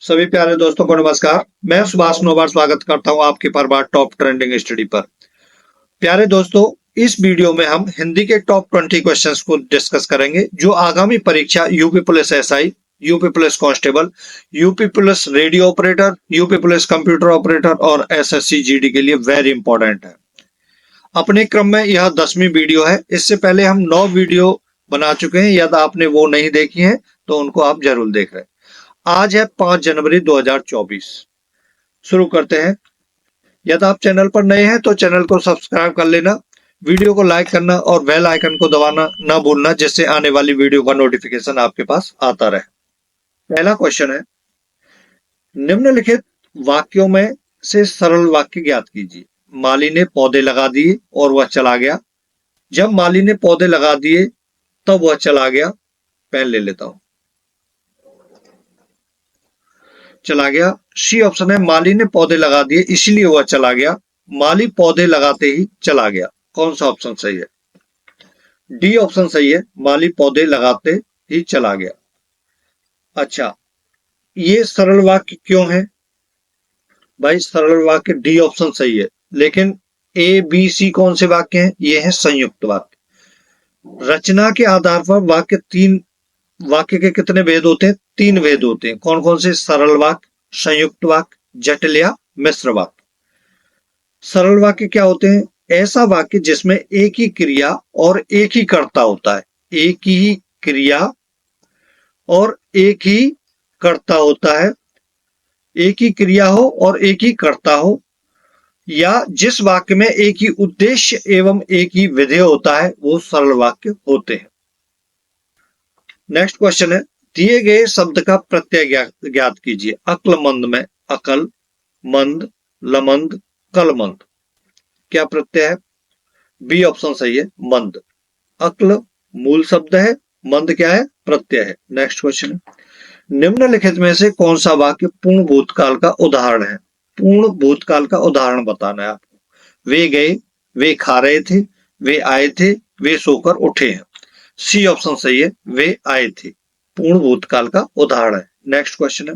सभी प्यारे दोस्तों को नमस्कार। मैं सुभाष नोबार स्वागत करता हूं आपके परबार टॉप ट्रेंडिंग स्टडी पर। प्यारे दोस्तों, इस वीडियो में हम हिंदी के टॉप 20 क्वेश्चंस को डिस्कस करेंगे जो आगामी परीक्षा UP police SI, UP police constable, UP police radio operator, UP police computer operator और एसएससी जीडी के लिए वेरी इंपॉर्टेंट है। अपने क्रम में यह 10वीं वीडियो है। इससे पहले हम 9 वीडियो बना चुके हैं। यदि आपने वो नहीं देखी है तो उनको आप जरूर देख रहे हैं। आज है 5 जनवरी 2024। शुरू करते हैं। यदि आप चैनल पर नए हैं तो चैनल को सब्सक्राइब कर लेना, वीडियो को लाइक करना और बेल आइकन को दबाना ना भूलना, जिससे आने वाली वीडियो का नोटिफिकेशन आपके पास आता रहे। पहला क्वेश्चन है, निम्नलिखित वाक्यों में से सरल वाक्य ज्ञात कीजिए। माली ने पौधे लगा दिए और वह चला गया। जब माली ने पौधे लगा दिए तब वह चला गया। पेन ले लेता हूं। चला गया सी ऑप्शन है। माली ने पौधे लगा दिए इसलिए वह चला गया। माली पौधे लगाते ही चला गया। कौन सा ऑप्शन सही है? डी ऑप्शन सही है। माली पौधे लगाते ही चला गया। अच्छा, ये सरल वाक्य क्यों है भाई? सरल वाक्य डी ऑप्शन सही है, लेकिन ए बी सी कौन से वाक्य हैं? ये है संयुक्त वाक्य। रचना के आधार पर वाक्य के कितने भेद होते हैं? 3 भेद होते हैं। कौन कौन से? सरल वाक्य, संयुक्त वाक्य, जटिल या मिश्र वाक्य। सरल वाक्य क्या होते हैं? ऐसा वाक्य जिसमें एक ही क्रिया और एक ही कर्ता होता है। एक ही क्रिया और एक ही कर्ता होता है। एक ही क्रिया हो और एक ही कर्ता हो, या जिस वाक्य में एक ही उद्देश्य एवं एक ही विधेय होता है, वो सरल वाक्य होते हैं। नेक्स्ट क्वेश्चन है, दिए गए शब्द का प्रत्यय ज्ञात कीजिए। अक्लमंद में अकल, मंद, लमंद, कलमंद। क्या प्रत्यय है? बी ऑप्शन सही है, मंद। अक्ल मूल शब्द है, मंद क्या है? प्रत्यय है। नेक्स्ट क्वेश्चन है, निम्नलिखित में से कौन सा वाक्य पूर्ण भूतकाल का उदाहरण है? पूर्ण भूतकाल का उदाहरण बताना है आपको। वे गए, वे खा रहे थे, वे आए थे, वे सोकर उठे हैं। सी ऑप्शन सही है, वे आए थे। पूर्ण भूतकाल का उदाहरण है। नेक्स्ट क्वेश्चन है,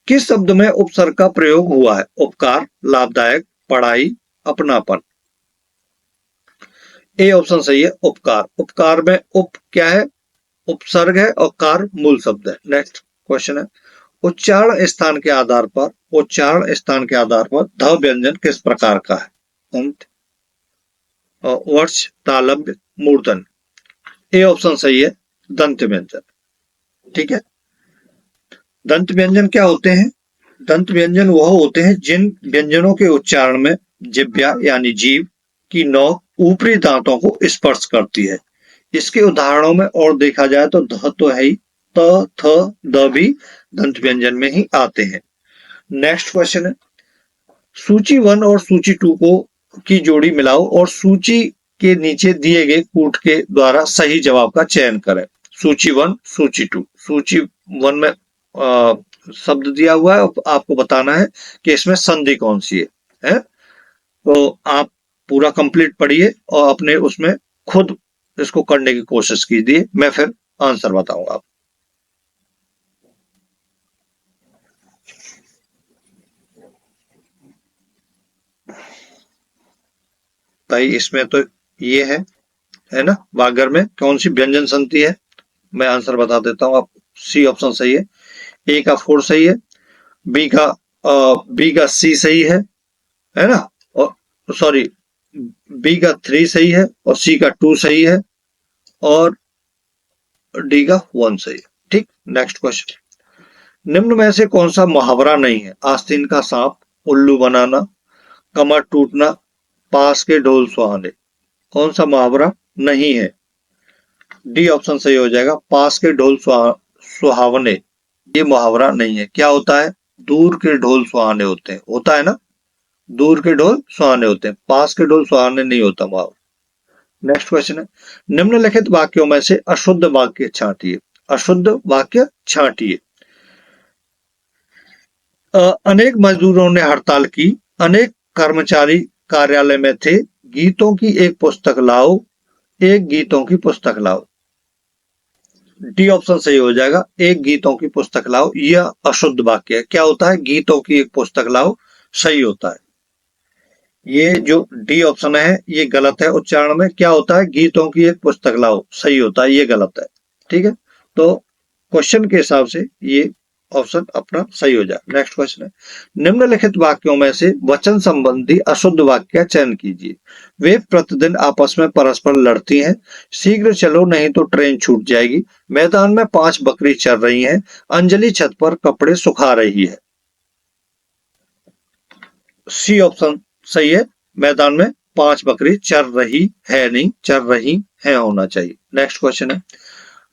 किस शब्द में उपसर्ग का प्रयोग हुआ है? उपकार, लाभदायक, पढ़ाई, अपनापन। ए ऑप्शन सही है, उपकार। उपकार में उप क्या है? उपसर्ग है और कार मूल शब्द है। नेक्स्ट क्वेश्चन है, उच्चारण स्थान के आधार पर ध व्यंजन किस प्रकार का है? अंत, वर्ष, तालव्य, मूर्धन। ए ऑप्शन सही है, दंत व्यंजन। ठीक है। दंत व्यंजन क्या होते हैं? दंत व्यंजन वह होते हैं जिन व्यंजनों के उच्चारण में जिह्वा यानी जीभ की नोक ऊपरी दांतों को स्पर्श करती है। इसके उदाहरणों में और देखा जाए तो ध तो है ही, त, थ, द भी दंत व्यंजन में ही आते हैं। नेक्स्ट क्वेश्चन है, सूची 1 और सूची 2 की जोड़ी मिलाओ और सूची के नीचे दिए गए कूट के द्वारा सही जवाब का चयन करें। सूची 1, सूची 2। सूची 1 में शब्द दिया हुआ है, आपको बताना है कि इसमें संधि कौन सी है? तो आप पूरा कंप्लीट पढ़िए और अपने उसमें खुद इसको करने की कोशिश कीजिए। मैं फिर आंसर बताऊंगा आप। भाई इसमें तो ये है ना, वागर में कौन सी व्यंजन संधि है? मैं आंसर बता देता हूं आप। सी ऑप्शन सही है। ए का 4 सही है। बी का सी सही है ना? और सॉरी, बी का 3 सही है और सी का 2 सही है और डी का 1 सही है। ठीक। नेक्स्ट क्वेश्चन, निम्न में से कौन सा मुहावरा नहीं है? आस्तीन का सांप, उल्लू बनाना, कमर टूटना, पास के ढोल सुहाने। कौन सा मुहावरा नहीं है? डी ऑप्शन सही हो जाएगा, पास के ढोल सुहावने। ये मुहावरा नहीं है। क्या होता है? दूर के ढोल सुहाने होते हैं। होता है ना, दूर के ढोल सुहाने होते हैं, पास के ढोल सुहाने नहीं होता मुहावरा। नेक्स्ट क्वेश्चन है, निम्नलिखित वाक्यों में से अशुद्ध वाक्य छांटिए। अशुद्ध वाक्य छांटिए। अनेक मजदूरों ने हड़ताल की, अनेक कर्मचारी कार्यालय में थे, गीतों की एक पुस्तक लाओ, एक गीतों की पुस्तक लाओ। डी ऑप्शन सही हो जाएगा। एक गीतों की पुस्तक लाओ, यह अशुद्ध वाक्य है। क्या होता है? गीतों की एक पुस्तक लाओ, सही होता है। ये जो डी ऑप्शन है ये गलत है। उच्चारण में क्या होता है? गीतों की एक पुस्तक लाओ, सही होता है, ये गलत है। ठीक है, तो क्वेश्चन के हिसाब से ये ऑप्शन अपना सही हो जाए। नेक्स्ट क्वेश्चन है, निम्नलिखित वाक्यों में से वचन संबंधी अशुद्ध वाक्य का चयन कीजिए। वे प्रतिदिन आपस में परस्पर लड़ती हैं। शीघ्र चलो नहीं तो ट्रेन छूट जाएगी। मैदान में 5 बकरी चर रही हैं। अंजलि छत पर कपड़े सुखा रही है। सी ऑप्शन सही है। मैदान में 5 बकरी चर रही है, नहीं चर रही है होना चाहिए। नेक्स्ट क्वेश्चन है,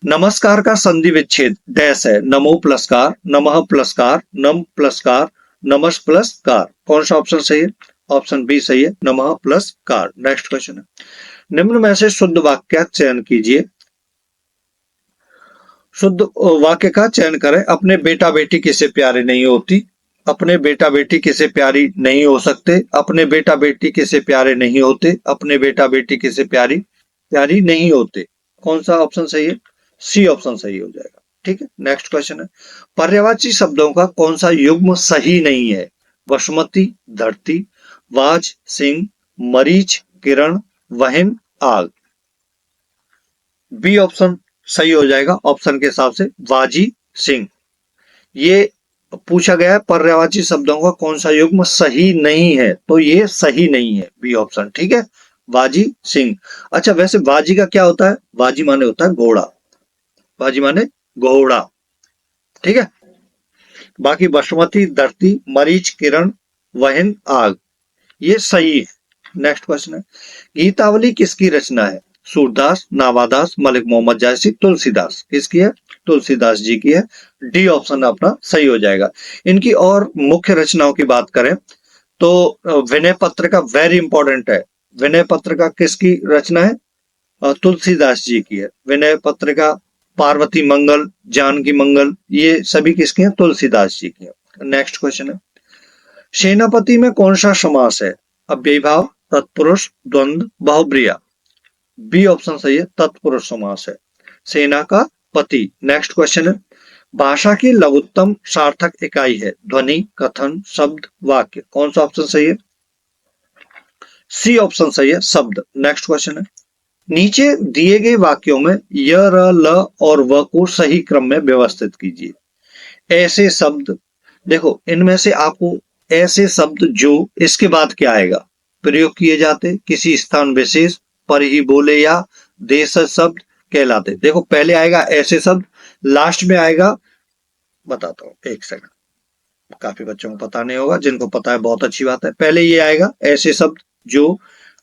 नमस्कार का संधि विच्छेद डैश है। नमो प्लस कार, नमः प्लस कार, नम प्लस कार, नमस् प्लस कार। कौन सा ऑप्शन सही है? ऑप्शन बी सही है, नमः प्लस कार। नेक्स्ट क्वेश्चन है, निम्न में से शुद्ध वाक्य का चयन कीजिए। शुद्ध वाक्य का चयन करें। अपने बेटा बेटी किसे प्यारे नहीं होती। अपने बेटा बेटी किसे प्यारी नहीं हो सकते। अपने बेटा बेटी किसे प्यारे नहीं होते। अपने बेटा बेटी किसे प्यारी नहीं होते। कौन सा ऑप्शन सही है? सी ऑप्शन सही हो जाएगा। ठीक है, नेक्स्ट क्वेश्चन है, पर्यायवाची शब्दों का कौन सा युग्म सही नहीं है? वसुमती, धरती, वाज, सिंह, मरीच, किरण, वहन, आग। बी ऑप्शन सही हो जाएगा। ऑप्शन के हिसाब से वाजी, सिंह। ये पूछा गया है पर्यायवाची शब्दों का कौन सा युग्म सही नहीं है, तो ये सही नहीं है, बी ऑप्शन। ठीक है, वाजी, सिंह। अच्छा, वैसे वाजी का क्या होता है? वाजी माने होता है घोड़ा। वाजी माने घोड़ा। ठीक है, बाकी वसुमती, धरती, मरीच, किरण, वहन, आग, ये सही है। नेक्स्ट क्वेश्चन है, गीतावली किसकी रचना है? सूरदास, नावादास, मलिक मोहम्मद जायसी, तुलसीदास। किसकी है? तुलसीदास जी की है। डी ऑप्शन अपना सही हो जाएगा। इनकी और मुख्य रचनाओं की बात करें तो विनय पत्रिका वेरी इंपॉर्टेंट है। विनय पत्रिका किसकी रचना है? तुलसीदास जी की है। विनय पत्रिका, पार्वती मंगल, जानकी मंगल, ये सभी किसकी हैं? तुलसीदास जी की है। नेक्स्ट क्वेश्चन है, सेनापति में कौन सा समास है? अव्ययीभाव, तत्पुरुष, द्वंद्व, बहुब्रीया। बी ऑप्शन सही है, तत्पुरुष समास है। सेना का पति। नेक्स्ट क्वेश्चन है, भाषा की लघुत्तम सार्थक इकाई है? ध्वनि, कथन, शब्द, वाक्य। कौन सा ऑप्शन सही है? सी ऑप्शन सही है, शब्द। नेक्स्ट क्वेश्चन है, नीचे दिए गए वाक्यों में य, र, ल और व को सही क्रम में व्यवस्थित कीजिए। ऐसे शब्द, देखो इनमें से आपको ऐसे शब्द जो, इसके बाद क्या आएगा? प्रयोग किए जाते, किसी स्थान विशेष पर ही बोले या देश शब्द कहलाते। देखो पहले आएगा ऐसे शब्द, लास्ट में आएगा, बताता हूं एक सेकंड, काफी बच्चों को पता नहीं होगा, जिनको पता है बहुत अच्छी बात है। पहले ये आएगा ऐसे शब्द जो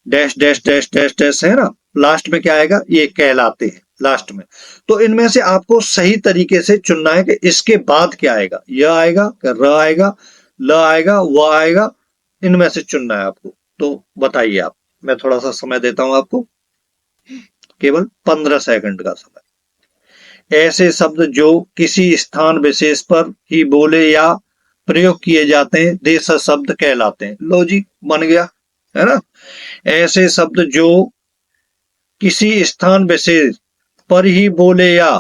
dash dash dash dash dash है ना, लास्ट में क्या आएगा? ये कहलाते हैं लास्ट में। तो इनमें से आपको सही तरीके से चुनना है कि इसके बाद क्या आएगा। यह आएगा, र आएगा, ल आएगा, व आएगा, इनमें से चुनना है आपको। तो बताइए आप, मैं थोड़ा सा समय देता हूं आपको, केवल 15 सेकंड का समय। ऐसे शब्द जो किसी स्थान विशेष पर ही बोले या प्रयोग किए जाते हैं देश शब्द कहलाते हैं। लो जी, बन गया, है ना। ऐसे शब्द जो किसी स्थान विशेष पर ही बोले या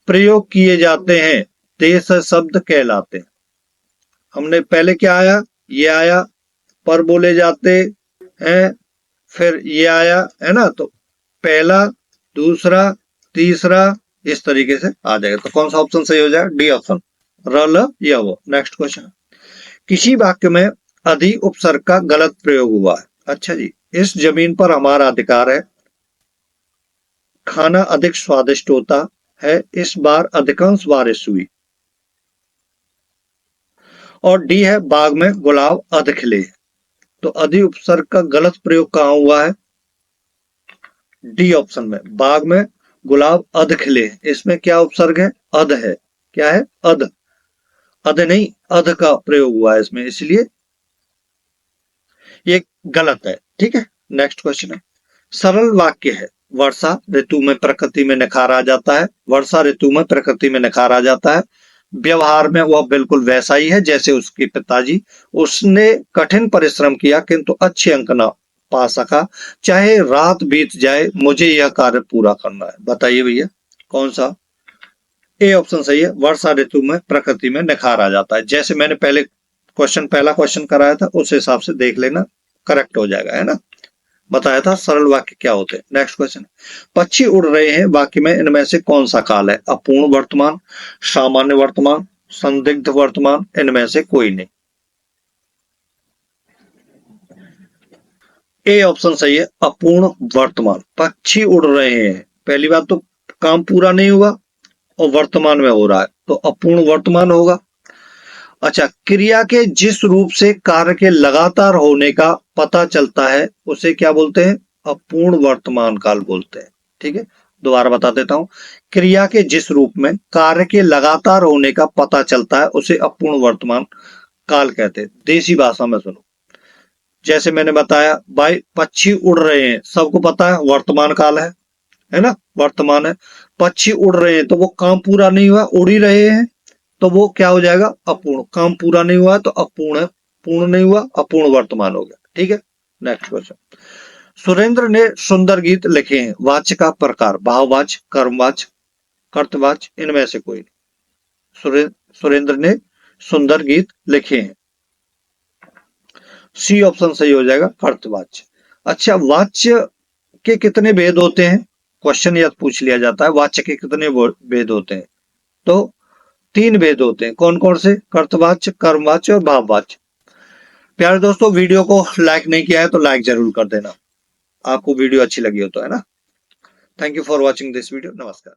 प्रयोग किए जाते हैं देश शब्द कहलाते हैं। हमने पहले क्या आया? ये आया, पर बोले जाते हैं, फिर ये आया, है ना। तो पहला, दूसरा, तीसरा, इस तरीके से आ जाएगा। तो कौन सा ऑप्शन सही हो जाएगा? डी ऑप्शन, र, ल या वो। नेक्स्ट क्वेश्चन, किसी वाक्य में अधि उपसर्ग का गलत प्रयोग हुआ है। अच्छा जी, इस जमीन पर हमारा अधिकार है, खाना अधिक स्वादिष्ट होता है, इस बार अधिकांश बारिश हुई। और डी है, बाग में गुलाब अध खिले। तो अधि उपसर्ग का गलत प्रयोग कहां हुआ है? डी ऑप्शन में, बाग में गुलाब अध खिले। इसमें क्या उपसर्ग है? अध है। क्या है? अध। अध नहीं, अध का प्रयोग हुआ है इसमें, इसलिए ये गलत है। ठीक है, नेक्स्ट क्वेश्चन है, सरल वाक्य है, वर्षा ऋतु में प्रकृति में निखार आ जाता है। वर्षा ऋतु में प्रकृति में निखार आ जाता है। व्यवहार में वह बिल्कुल वैसा ही है जैसे उसके पिताजी। उसने कठिन परिश्रम किया किंतु अच्छे अंक न पा सका। चाहे रात बीत जाए मुझे यह कार्य पूरा करना है। बताइए भैया, कौन सा ए ऑप्शन सही है, वर्षा ऋतु में प्रकृति में निखार आ जाता है। जैसे मैंने पहला क्वेश्चन कराया था उस हिसाब से देख लेना, करेक्ट हो जाएगा, है ना। बताया था सरल वाक्य क्या होते हैं। नेक्स्ट क्वेश्चन, पक्षी उड़ रहे हैं वाक्य में इनमें से कौन सा काल है? अपूर्ण वर्तमान, सामान्य वर्तमान, संदिग्ध वर्तमान, इनमें से कोई नहीं। ए ऑप्शन सही है, अपूर्ण वर्तमान। पक्षी उड़ रहे हैं, पहली बात तो काम पूरा नहीं हुआ और वर्तमान में हो रहा है, तो अपूर्ण वर्तमान होगा। अच्छा, क्रिया के जिस रूप से कार्य के लगातार होने का पता चलता है उसे क्या बोलते हैं? अपूर्ण वर्तमान काल बोलते हैं। ठीक है, दोबारा बता देता हूं, क्रिया के जिस रूप में कार्य के लगातार होने का पता चलता है उसे अपूर्ण वर्तमान काल कहते हैं। देसी भाषा में सुनो, जैसे मैंने बताया भाई, पक्षी उड़ रहे हैं, सबको पता है वर्तमान काल है ना, वर्तमान है। पक्षी उड़ रहे हैं तो वो काम पूरा नहीं हुआ, उड़ ही रहे हैं, तो वो क्या हो जाएगा? अपूर्ण। काम पूरा नहीं हुआ तो अपूर्ण है, पूर्ण नहीं हुआ, अपूर्ण वर्तमान हो गया। ठीक है, नेक्स्ट क्वेश्चन, सुरेंद्र ने सुंदर गीत लिखे हैं, वाच्य का प्रकार भाववाच्य, कर्मवाच्य, कर्तवाच्य, इनमें से कोई नहीं। सुरेंद्र ने सुंदर गीत लिखे हैं, सी ऑप्शन सही हो जाएगा, कर्तवाच्य। अच्छा, वाच्य के कितने भेद होते हैं? क्वेश्चन यह पूछ लिया जाता है, वाच्य के कितने भेद होते हैं? तो 3 भेद होते हैं। कौन कौन से? कर्तवाच्य, कर्मवाच्य और भाववाच्य। प्यारे दोस्तों, वीडियो को लाइक नहीं किया है तो लाइक जरूर कर देना, आपको वीडियो अच्छी लगी हो तो, है ना। Thank you for watching this video. नमस्कार।